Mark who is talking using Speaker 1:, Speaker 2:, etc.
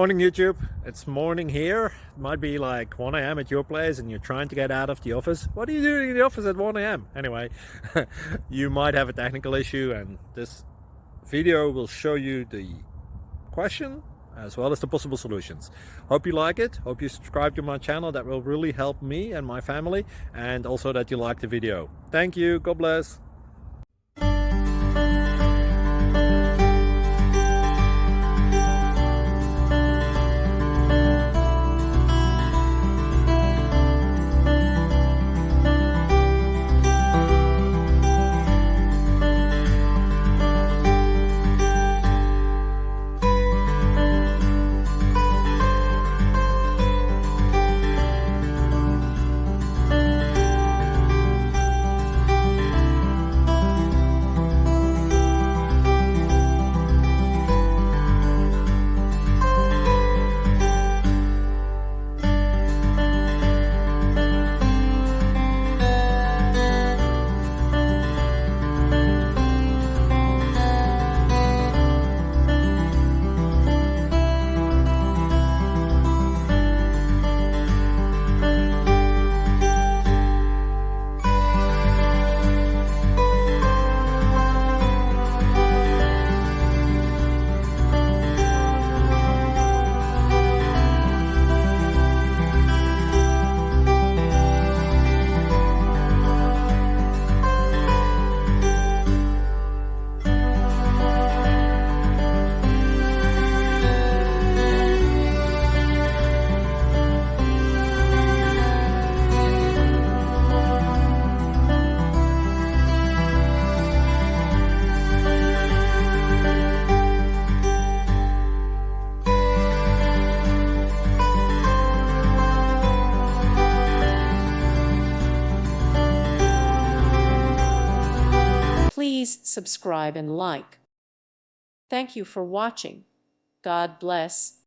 Speaker 1: Morning YouTube, it's morning here. It might be like 1 a.m. at your place and you're trying to get out of the office. What are you doing in the office at 1 a.m.? Anyway, you might have a technical issue and this video will show you the question as well as the possible solutions. Hope you like it, hope you subscribe to my channel. That will really help me and my family, and also that you like the video. Thank you, God bless.
Speaker 2: Please subscribe and like. Thank you for watching. God bless.